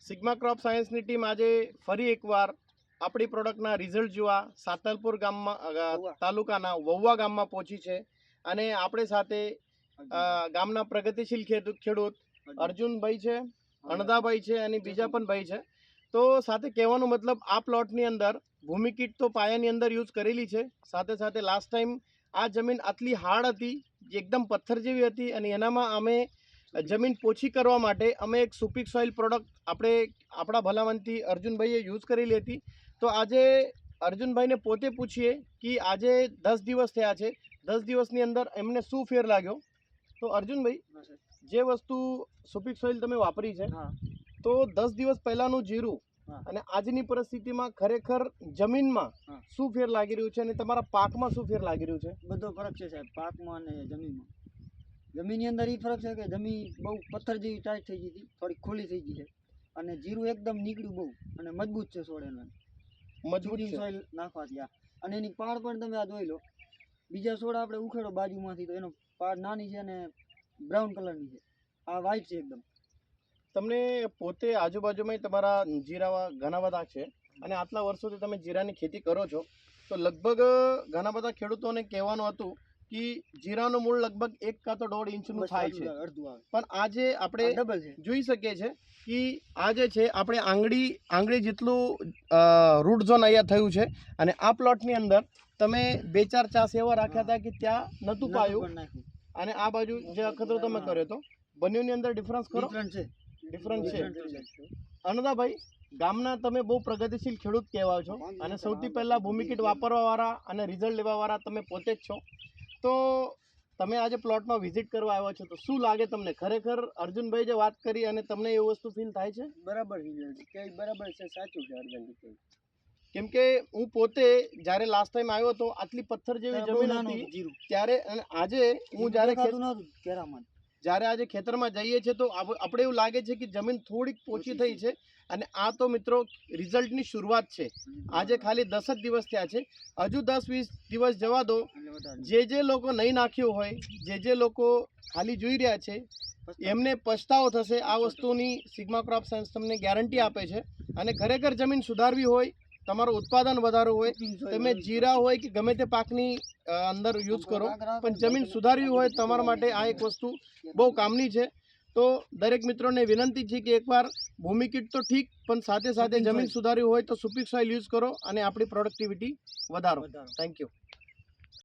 Sigma crop સાયન્સની team આજે ફરી એકવાર આપણી પ્રોડક્ટના રિઝલ્ટ જોવા સાતલપુર ગામમાં તાલુકાના વહુવા ગામમાં પહોંચી છે અને આપણે સાથે ગામના પ્રગતિશીલ ખેડૂત અર્જુનભાઈ છે, અણદાભાઈ છે અને બીજા પણ ભાઈ છે. તો સાથે કહેવાનો મતલબ આ પ્લોટની અંદર ભૂમિ કીટ તો પાયાની અંદર યુઝ કરેલી છે. સાથે સાથે લાસ્ટ ટાઈમ આ જમીન આટલી હાર્ડ હતી, એકદમ પથ્થર જેવી હતી અને એનામાં અમે જમીન પોછી કરવા માટે અમે એક સુપીક સોઇલ પ્રોડક્ટ આપણા ભલામણથી અર્જુનભાઈએ યુઝ કરેલી હતી. તો આજે અર્જુનભાઈને પોતે પૂછીએ કે આજે 10 દિવસ થયા છે, 10 દિવસની અંદર એમને શું ફેર લાગ્યો. તો અર્જુનભાઈ, જે વસ્તુ સુપીક સોઇલ તમે વાપરી છે તો 10 દિવસ પહેલાનું જીરું અને આજની પરિસ્થિતિમાં ખરેખર જમીનમાં શું ફેર લાગી રહ્યું છે અને તમારા પાકમાં શું ફેર લાગી રહ્યું છે? બધો ફરક છે સાહેબ, પાકમાં અને જમીનમાં. જમીનની અંદર એ ફરક છે કે જમીન બહુ પથ્થર જેવી ટાઈટ થઈ ગઈ હતી, થોડી ખુલ્લી થઈ ગઈ છે અને જીરું એકદમ નીકળ્યું બહુ અને મજબૂત છે છોડ એનો. મજબૂત સોઇલ નાખવાથી અને એની પાળ પણ તમે આ જોઈ લો. બીજા છોડ આપણે ઉખેડો બાજુમાંથી તો એનો પાળ નાની છે અને બ્રાઉન કલરની છે, આ વ્હાઈટ છે એકદમ. તમને પોતે આજુબાજુમાં તમારા જીરા ઘણા બધા છે અને આટલા વર્ષોથી તમે જીરાની ખેતી કરો છો, તો લગભગ ઘણા બધા ખેડૂતોને કહેવાનું હતું કે જીરાનું મૂળ લગભગ 1 કાં તો 1.5 ઇંચનું થાય છે, પણ આજે આપણે જોઈ શકીએ છીએ કે આ જે છે આપણે આંગળી જેટલું રૂટ ઝોન અહીંયા થયું છે. અને આ પ્લોટની અંદર તમે 2-4 ચાસ એવા રાખ્યા હતા કે ત્યાં નહોતું પાયું અને આ બાજુ જે અખતરો તમે કર્યો હતો, બંનેની અંદર ડિફરન્સ ખરો? ડિફરન્સ છે. અનદાભાઈ, ગામના તમે બહુ પ્રગતિશીલ ખેડૂત કહેવાય છો અને સૌથી પહેલાં ભૂમિ કીટ વાપરવાવાળા અને રિઝલ્ટ લેવાવાળા તમે પોતે જ છો. તો તમે આજે પ્લોટમાં વિઝિટ કરવા આવ્યા છો તો શું લાગે તમને? ખરેખર અર્જુનભાઈ જે વાત કરી અને તમને એવું વસ્તુ ફીલ થાય છે? બરાબર કે બરાબર છે, સાચું છે અર્જુનભાઈ. કેમ કે હું પોતે જ્યારે લાસ્ટ ટાઈમ આવ્યો હતો આટલી પથ્થર જેવી જમીન હતી ત્યારે, અને આજે હું જ્યારે આજે ખેતરમાં જઈએ છીએ તો આપણે એવું લાગે છે કે જમીન થોડીક પોચી થઈ છે. અને આ તો મિત્રો રિઝલ્ટની શરૂઆત છે. આજે ખાલી 10 જ દિવસ થયા છે, હજુ 10-20 દિવસ જવા દો. જે લોકો નહીં નાખ્યું હોય, જે લોકો ખાલી જોઈ રહ્યા છે, એમને પછતાવો થશે. આ વસ્તુની સિગ્મા ક્રોપ સાયન્સ તમને ગેરંટી આપે છે. અને ખરેખર જમીન સુધારવી હોય, તમારું ઉત્પાદન વધારવું હોય, તમે જીરા હોય કે ગમે તે પાકની અંદર યુઝ કરો, પણ જમીન સુધારવી હોય તમારા માટે આ એક વસ્તુ બહુ કામની છે. તો દરેક મિત્રોને વિનંતી છે કે એકવાર ભૂમિ કીટ તો ઠીક, પણ સાથે સાથે જમીન સુધારવી હોય તો સુપીક સોઇલ યુઝ કરો અને આપણી પ્રોડક્ટિવિટી વધારો. Thank you.